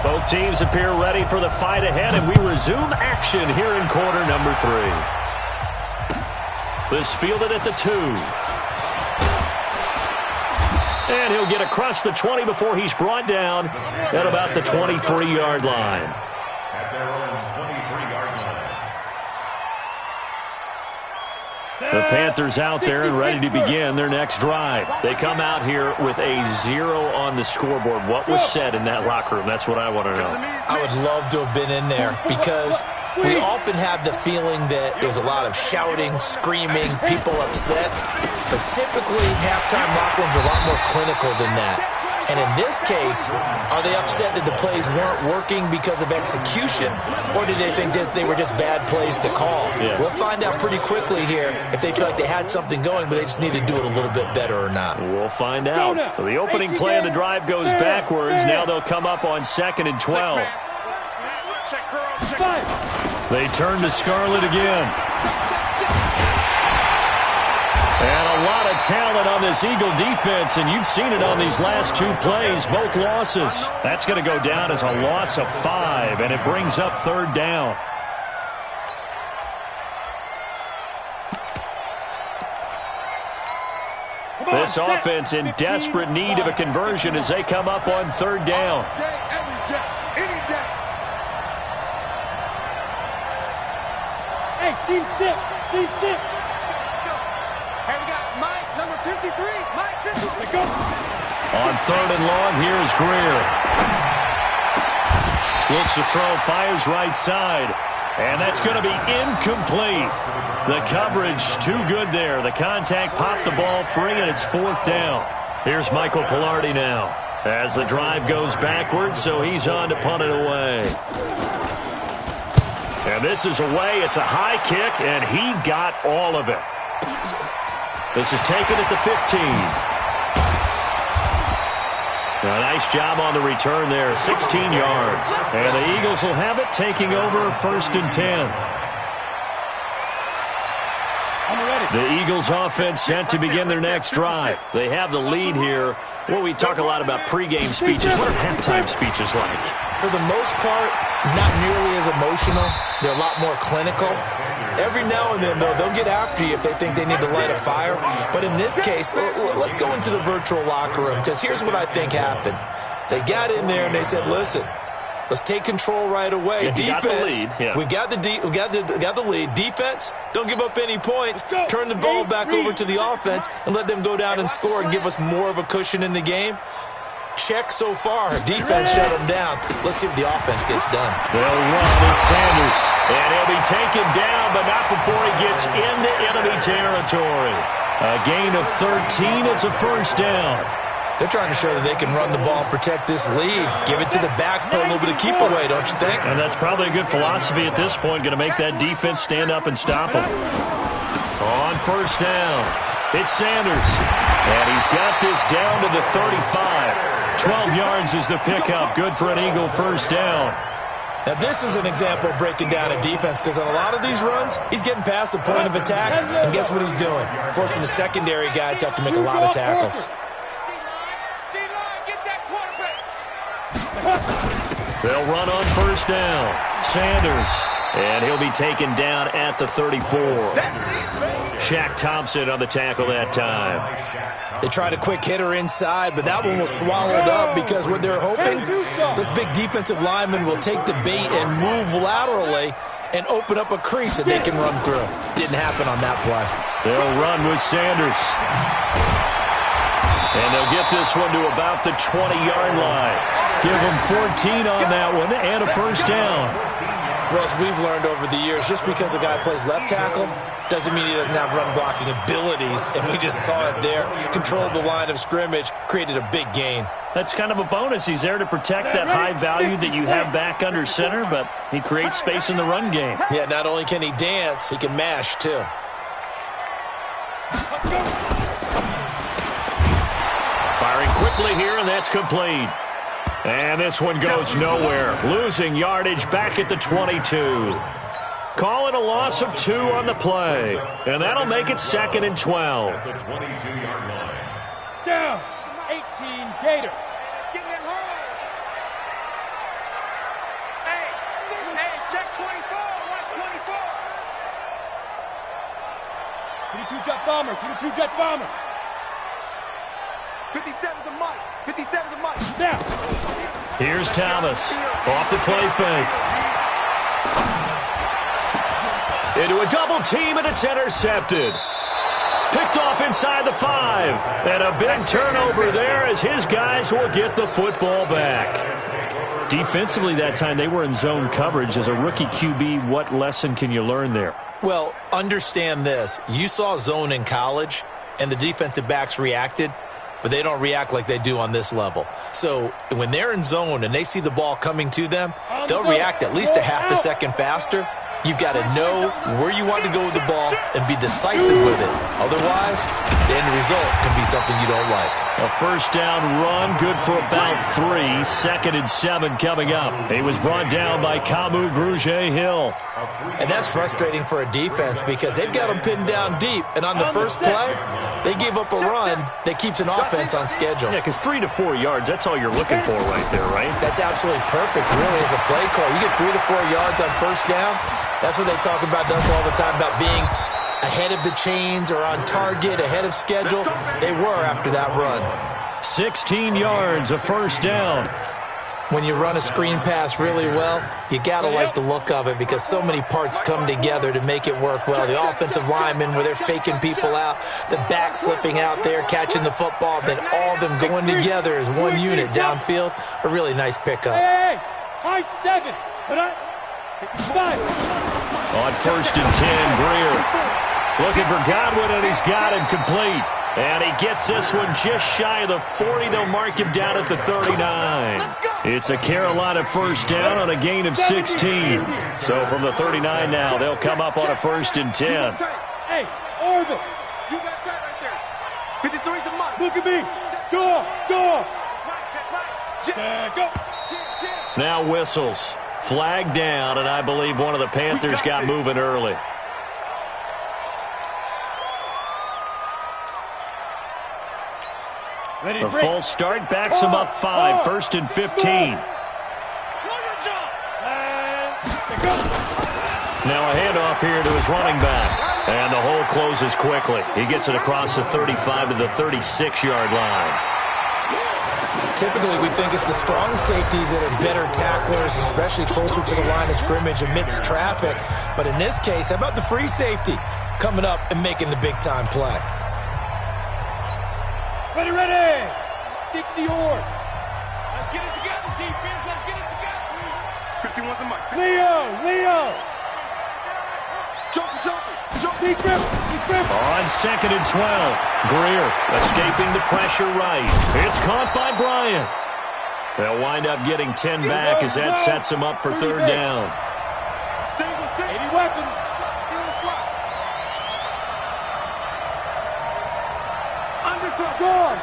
Both teams appear ready for the fight ahead, and we resume action here in quarter number 3. This fielded at the 2. And he'll get across the 20 before he's brought down at about the 23-yard line. At their own 23-yard line. The Panthers out there and ready to begin their next drive. They come out here with a 0 on the scoreboard. What was said in that locker room? That's what I want to know. I would love to have been in there because we often have the feeling that there's a lot of shouting, screaming, people upset. But typically, halftime locker rooms are a lot more clinical than that. And in this case, are they upset that the plays weren't working because of execution, or did they think they were just bad plays to call? Yeah. We'll find out pretty quickly here if they feel like they had something going, but they just need to do it a little bit better or not. We'll find out. So the opening play of the drive goes backwards. Now they'll come up on 2nd and 12. They turn to Scarlett again. And a lot of talent on this Eagle defense, and you've seen it on these last 2 plays, both losses. That's going to go down as a loss of 5, and it brings up 3rd down. This offense in desperate need of a conversion as they come up on 3rd down. Hey, team 6, team 6. Hey, we got Mike, number 53. Mike, 53. On 3rd and long, here's Greer. Looks to throw, fires right side. And that's going to be incomplete. The coverage too good there. The contact popped the ball free, and it's 4th down. Here's Michael Pilardi now as the drive goes backwards, so he's on to punt it away. And this is away. It's a high kick, and he got all of it. This is taken at the 15. A nice job on the return there, 16 yards. And the Eagles will have it, taking over 1st and 10. The Eagles offense set to begin their next drive. They have the lead here. Well, we talk a lot about pregame speeches. What are halftime speeches like? For the most part, not nearly as emotional. They're a lot more clinical. Every now and then, though, they'll get after you if they think they need to light a fire. But in this case, let's go into the virtual locker room, because here's what I think happened. They got in there and they said, listen, let's take control right away. Yeah, defense, we've got the lead. Defense, don't give up any points. Turn the ball back over to the offense and let them go down and score and give us more of a cushion in the game. Check so far. Defense shut them down. Let's see if the offense gets done. They'll run. It's Sanders. And he'll be taken down, but not before he gets into enemy territory. A gain of 13. It's a 1st down. They're trying to show that they can run the ball and protect this lead. Give it to the backs, play a little bit of keep away, don't you think? And that's probably a good philosophy at this point. Going to make that defense stand up and stop them. On 1st down, it's Sanders. And he's got this down to the 35. 12 yards is the pickup. Good for an Eagle 1st down. Now, this is an example of breaking down a defense, because on a lot of these runs, he's getting past the point of attack, and guess what he's doing? Forcing the secondary guys to have to make a lot of tackles. They'll run on 1st down. Sanders. And he'll be taken down at the 34. Shaq Thompson on the tackle that time. They tried a quick hitter inside, but that one was swallowed up because what they're hoping, this big defensive lineman will take the bait and move laterally and open up a crease that they can run through. Didn't happen on that play. They'll run with Sanders. And they'll get this one to about the 20-yard line. Give them 14 on that one and a 1st down. Well, as we've learned over the years, just because a guy plays left tackle doesn't mean he doesn't have run-blocking abilities, and we just saw it there. Controlled the line of scrimmage, created a big gain. That's kind of a bonus. He's there to protect that high value that you have back under center, but he creates space in the run game. Yeah, not only can he dance, he can mash, too. Firing quickly here, and that's complete. And this one goes nowhere. Losing yardage back at the 22. Call it a loss of 2 on the play. And that'll make it 2nd and 12. The 22-yard line. Down. 18 Gator. two-jet bombers. With a two-jet bomber. 57's a Mike. 57's a Mike. Now. Here's Thomas. Off the play fake. Into a double team, and it's intercepted. Picked off inside the 5. And a big turnover there as his guys will get the football back. Defensively that time, they were in zone coverage. As a rookie QB, what lesson can you learn there? Well, understand this. You saw zone in college, and the defensive backs reacted, but they don't react like they do on this level. So when they're in zone and they see the ball coming to them, they'll react at least a half a second faster. You've got to know where you want to go with the ball and be decisive with it. Otherwise, the end result can be something you don't like. A first down run, good for about 3. 2nd and 7 coming up. He was brought down by Kamu Grugier-Hill. And that's frustrating for a defense because they've got them pinned down deep. And on the first play, they gave up a run that keeps an offense on schedule. Yeah, because 3 to 4 yards, that's all you're looking for right there, right? That's absolutely perfect, really, as a play call. You get 3 to 4 yards on first down. That's what they talk about us all the time, about being ahead of the chains or on target, ahead of schedule. They were after that run. 16 yards, a first down. When you run a screen pass really well, you got to like the look of it because so many parts come together to make it work well. The offensive linemen, where they're faking people out, the back slipping out there, catching the football, then all of them going together as one unit downfield. A really nice pickup. Hey, high 7. But 5. On 1st and 10, Greer looking for Godwin, and he's got him complete. And he gets this one just shy of the 40. They'll mark him down at the 39. It's a Carolina first down on a gain of 16. So from the 39 now, they'll come up on a 1st and 10. Hey, orbit. You got tight right there. 53's the Mike. Look at me. Go. Go. Now whistles. Flag down, and I believe one of the Panthers got moving early. The false start backs him up 5. 1st and 15. Now a handoff here to his running back. And the hole closes quickly. He gets it across the 35 to the 36-yard line. Typically, we think it's the strong safeties that are better tacklers, especially closer to the line of scrimmage amidst traffic. But in this case, how about the free safety coming up and making the big-time play? Ready. 60 or. Let's get it together, defense. Let's get it together. 51's a Mike. Leo. Jump. Deep grip. On 2nd and 12, Greer escaping the pressure right. It's caught by Bryant. They'll wind up getting 10 back as that sets them up for 3rd down. Single. 80 weapons.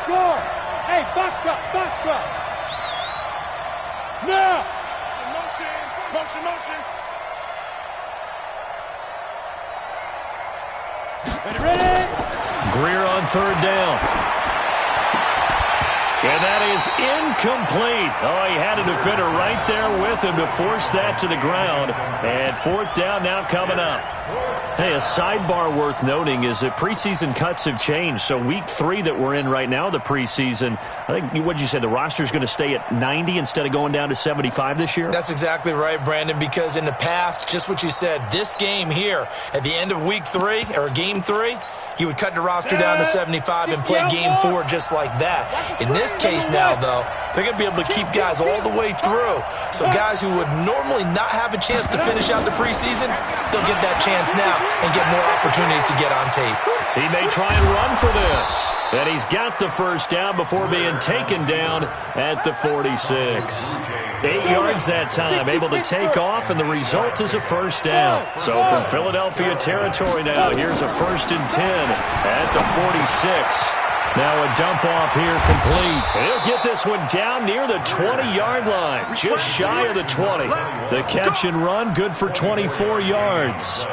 Guard. Hey, box drop. Now. Motion. Ready. Greer on 3rd down. And that is incomplete. Oh, he had a defender right there with him to force that to the ground. And 4th down now coming up. Hey, a sidebar worth noting is that preseason cuts have changed. So week 3 that we're in right now, the preseason, I think, what did you say, the roster's going to stay at 90 instead of going down to 75 this year? That's exactly right, Brandon, because in the past, just what you said, this game here, at the end of week 3, or game 3, you would cut the roster down to 75 and play game 4 just like that. In this case now, though, they're going to be able to keep guys all the way through. So guys who would normally not have a chance to finish out the preseason, they'll get that chance now and get more opportunities to get on tape. He may try and run for this. And he's got the first down before being taken down at the 46. 8 yards that time, able to take off, and the result is a first down. So from Philadelphia territory now, here's a 1st and 10 at the 46. Now a dump off here complete. He'll get this one down near the 20-yard line, just shy of the 20. The catch and run, good for 24 yards.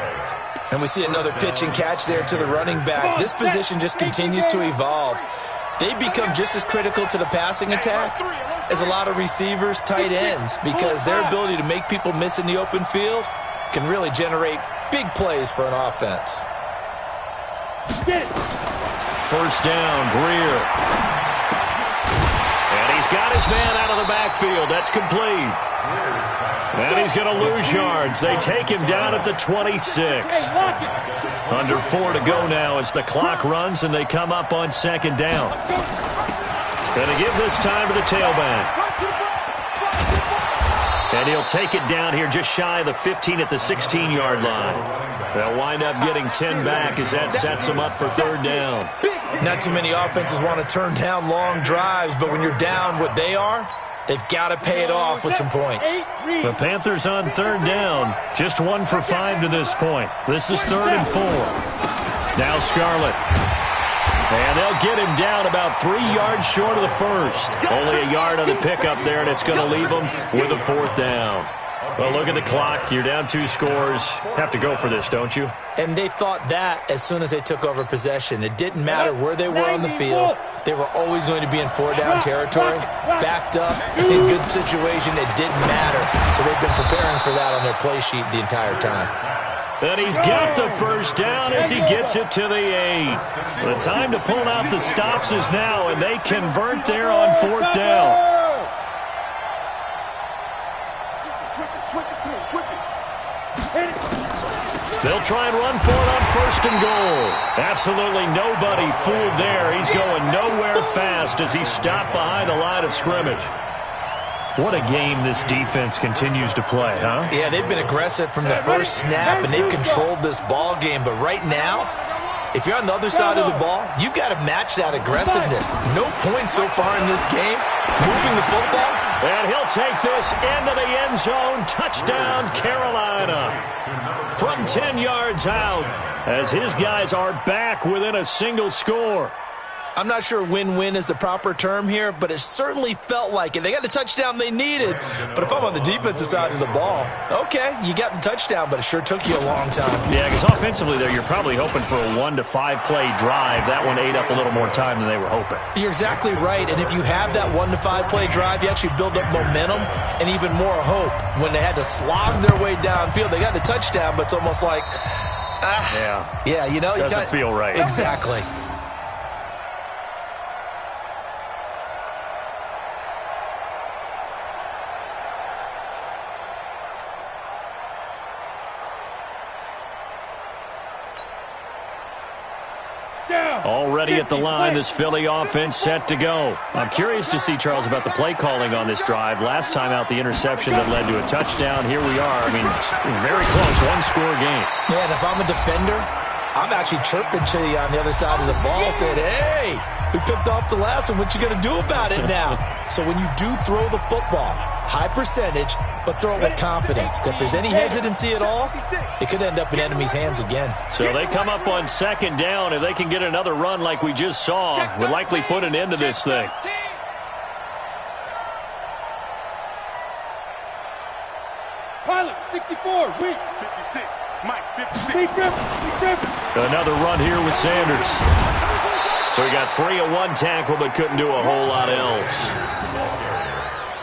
And we see another pitch and catch there to the running back. This position just continues to evolve. They become just as critical to the passing attack as a lot of receivers, tight ends, because their ability to make people miss in the open field can really generate big plays for an offense. Get it. First down, Greer. And he's got his man out of the backfield. That's complete. And he's going to lose yards. They take him down at the 26. Under 4 to go now as the clock runs and they come up on second down. Going to give this time to the tailback. And he'll take it down here just shy of the 15 at the 16-yard line. They'll wind up getting 10 back as that sets them up for third down. Not too many offenses want to turn down long drives, but when you're down what they are, they've got to pay it off with some points. The Panthers on third down, just 1 for 5 to this point. This is 3rd and 4. Now Scarlett. And they'll get him down about 3 yards short of the first. Only a yard on the pickup there, and it's going to leave them with a 4th down. Well, look at the clock. You're down 2 scores. Have to go for this, don't you? And they thought that as soon as they took over possession. It didn't matter where they were on the field. They were always going to be in 4-down territory. Backed up, in good situation, it didn't matter. So they've been preparing for that on their play sheet the entire time. And he's got the first down as he gets it to the 8. The time to pull out the stops is now, and they convert there on 4th down. They'll try and run for it on 1st and goal. Absolutely nobody fooled there. He's going nowhere fast as he's stopped behind the line of scrimmage. What a game this defense continues to play, huh? Yeah, they've been aggressive from the first snap, and they've controlled this ball game. But right now, if you're on the other side of the ball, you've got to match that aggressiveness. No points so far in this game. Moving the football. And he'll take this into the end zone. Touchdown, Carolina. From 10 yards out, as his guys are back within a single score. I'm not sure win-win is the proper term here, but it certainly felt like it. They got the touchdown they needed, but if I'm on the defensive side of the ball, okay, you got the touchdown, but it sure took you a long time. Yeah, because offensively there, you're probably hoping for a 1 to 5 play drive. That one ate up a little more time than they were hoping. You're exactly right, and if you have that 1 to 5 play drive, you actually build up momentum and even more hope. When they had to slog their way downfield, they got the touchdown, but it's almost like, yeah, you know, doesn't feel right. Exactly. Already at the line, this Philly offense set to go. I'm curious to see, Charles, about the play calling on this drive. Last time out, the interception that led to a touchdown. Here we are. I mean, very close, 1-score game. Yeah, and if I'm a defender, I'm actually chirping to you on the other side of the ball, saying, hey, we picked off the last one. What you going to do about it now? So when you do throw the football, high percentage, but throw it with confidence. If there's any hesitancy at all, it could end up in enemy's hands again. So they come up on 2nd down. If they can get another run like we just saw, would likely put an end to this thing. Pilot, 64, weak. 56, Mike, 56. Weak grip. Another run here with Sanders. So he got free of 1 tackle but couldn't do a whole lot else.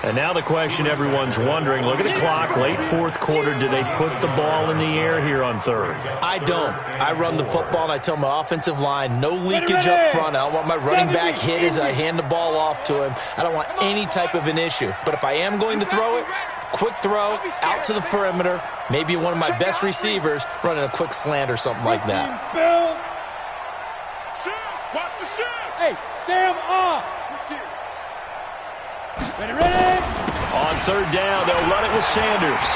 And now the question everyone's wondering, look at the clock, late 4th quarter, do they put the ball in the air here on 3rd? I don't. I run the football, and I tell my offensive line, no leakage up front. I don't want my running back hit as I hand the ball off to him. I don't want any type of an issue. But if I am going to throw it, quick throw, out to the perimeter, maybe one of my best receivers running a quick slant or something like that. Watch the shoot. Hey, Sam off. Ready. On 3rd down, they'll run it with Sanders.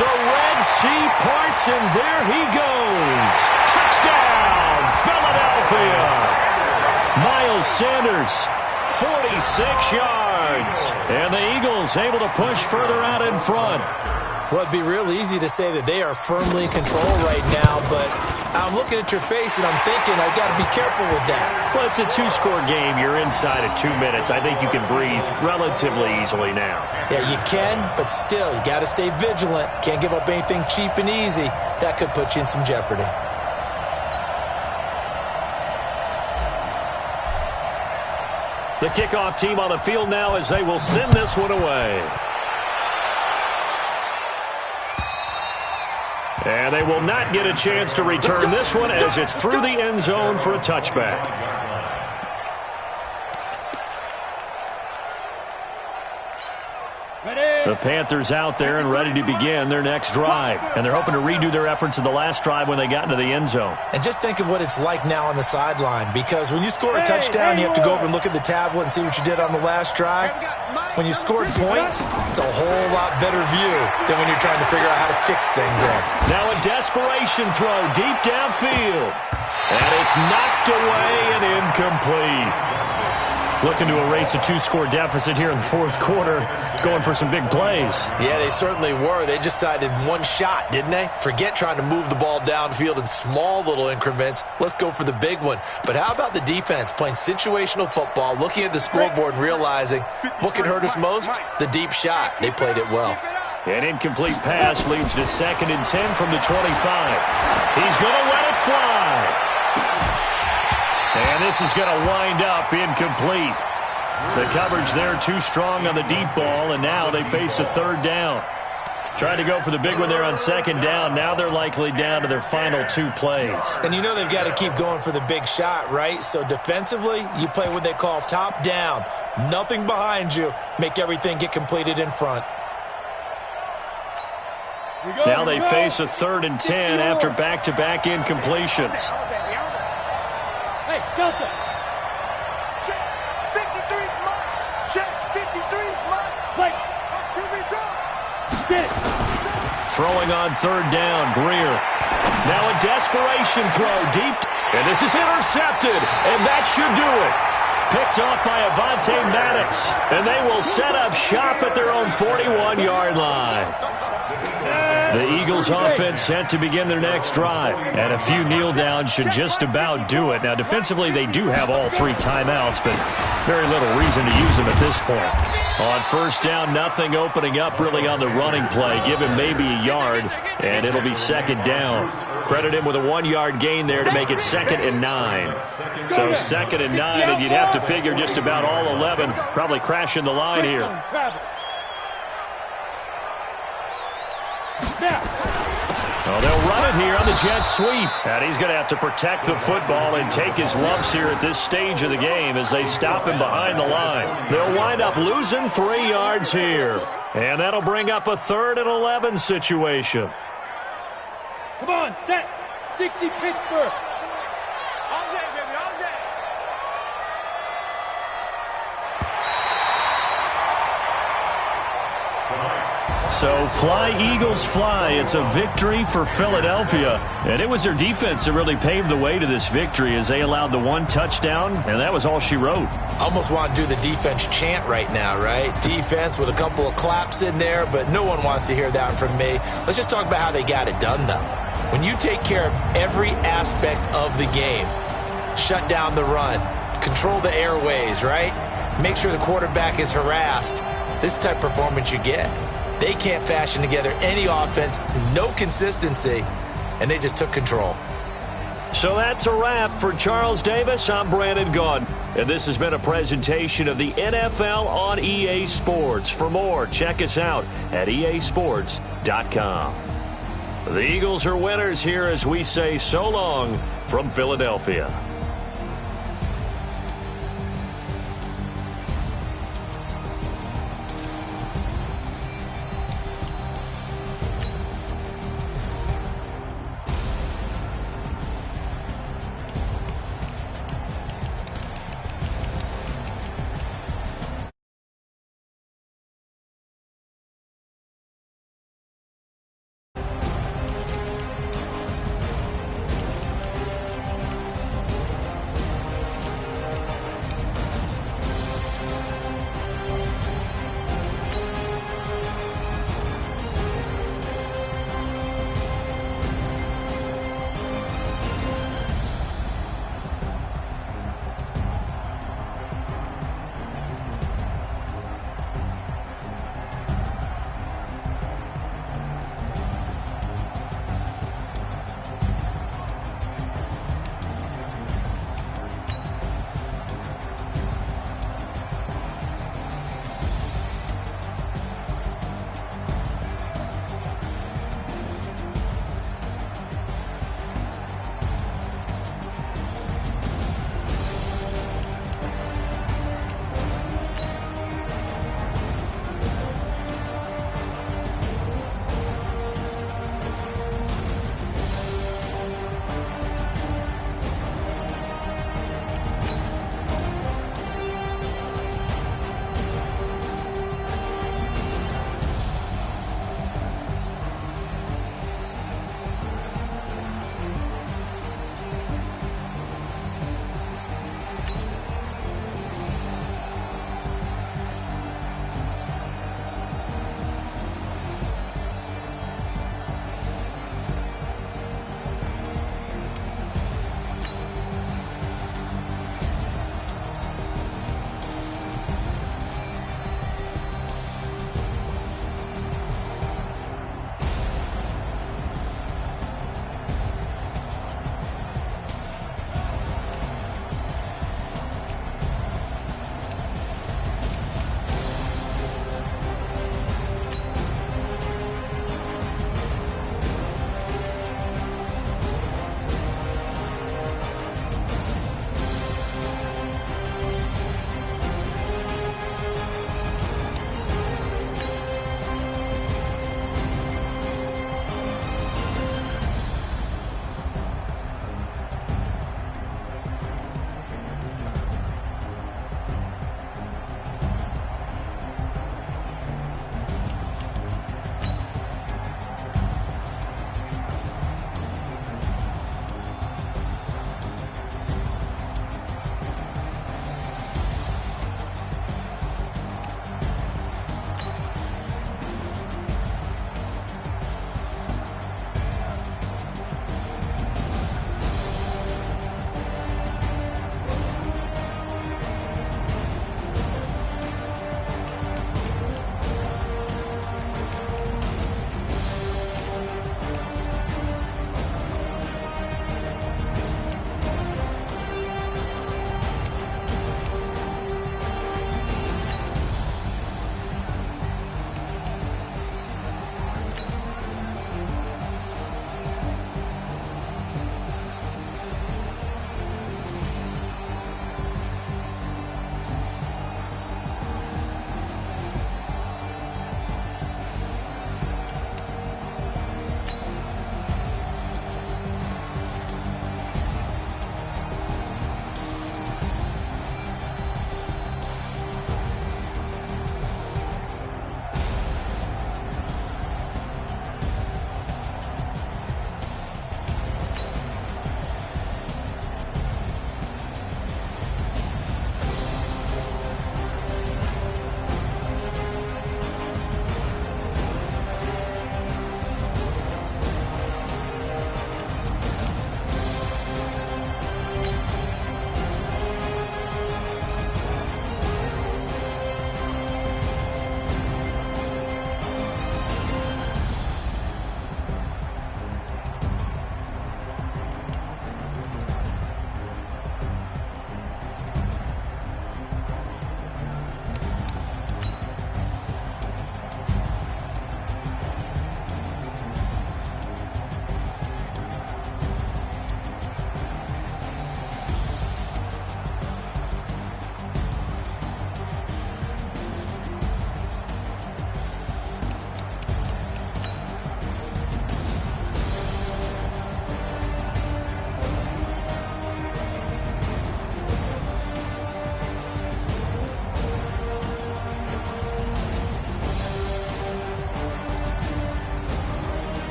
The Red Sea parts, and there he goes. Touchdown, Philadelphia. Miles Sanders, 46 yards. And the Eagles able to push further out in front. Well, it'd be real easy to say that they are firmly in control right now, but I'm looking at your face and I'm thinking I've got to be careful with that. Well, it's a 2-score game. You're inside at 2 minutes. I think you can breathe relatively easily now. Yeah, you can, but still, you got to stay vigilant. Can't give up anything cheap and easy. That could put you in some jeopardy. The kickoff team on the field now as they will send this one away. And they will not get a chance to return this one as it's through the end zone for a touchback. The Panthers out there and ready to begin their next drive. And they're hoping to redo their efforts in the last drive when they got into the end zone. And just think of what it's like now on the sideline, because when you score a touchdown, you have to go over and look at the tablet and see what you did on the last drive. When you scored points, it's a whole lot better view than when you're trying to figure out how to fix things in. Now a desperation throw deep downfield. And it's knocked away and incomplete. Looking to erase a 2-score deficit here in the fourth quarter, going for some big plays. Yeah, they certainly were. They just decided one shot, didn't they? Forget trying to move the ball downfield in small little increments. Let's go for the big one. But how about the defense playing situational football, looking at the scoreboard and realizing what can hurt us most? The deep shot. They played it well. An incomplete pass leads to 2nd and 10 from the 25. He's going to let it fly. And this is going to wind up incomplete. The coverage there too strong on the deep ball, and now they face a 3rd down. Tried to go for the big one there on 2nd down. Now they're likely down to their final 2 plays. And you know they've got to keep going for the big shot, right? So defensively, you play what they call top down. Nothing behind you. Make everything get completed in front. Now they face a 3rd and 10 after back-to-back incompletions. Hey, Delta. Check. 53's mine. Check. 53's mine. Like. Get it. Throwing on 3rd down, Greer. Now a desperation throw deep. And this is intercepted. And that should do it. Picked off by Avonte Maddox. And they will set up shop at their own 41-yard line. The Eagles offense set to begin their next drive. And a few kneel downs should just about do it. Now, defensively, they do have all 3 timeouts, but very little reason to use them at this point. On 1st down, nothing opening up really on the running play. Give him maybe a yard, and it'll be 2nd down. Credit him with a 1-yard gain there to make it 2nd and 9. So 2nd and 9, and you'd have to figure just about all 11 probably crashing the line here. Oh, they'll run it here on the jet sweep. And he's going to have to protect the football and take his lumps here at this stage of the game as they stop him behind the line. They'll wind up losing 3 yards here. And that'll bring up a 3rd and 11 situation. Come on, set. 60 Pittsburgh. All day, baby, all day. So fly, Eagles, fly. It's a victory for Philadelphia. And it was their defense that really paved the way to this victory as they allowed the 1 touchdown, and that was all she wrote. Almost want to do the defense chant right now, right? Defense with a couple of claps in there, but no one wants to hear that from me. Let's just talk about how they got it done, though. When you take care of every aspect of the game, shut down the run, control the airways, right? Make sure the quarterback is harassed. This type of performance you get. They can't fashion together any offense, no consistency, and they just took control. So that's a wrap for Charles Davis. I'm Brandon Gaudin, and this has been a presentation of the NFL on EA Sports. For more, check us out at easports.com. The Eagles are winners here as we say so long from Philadelphia.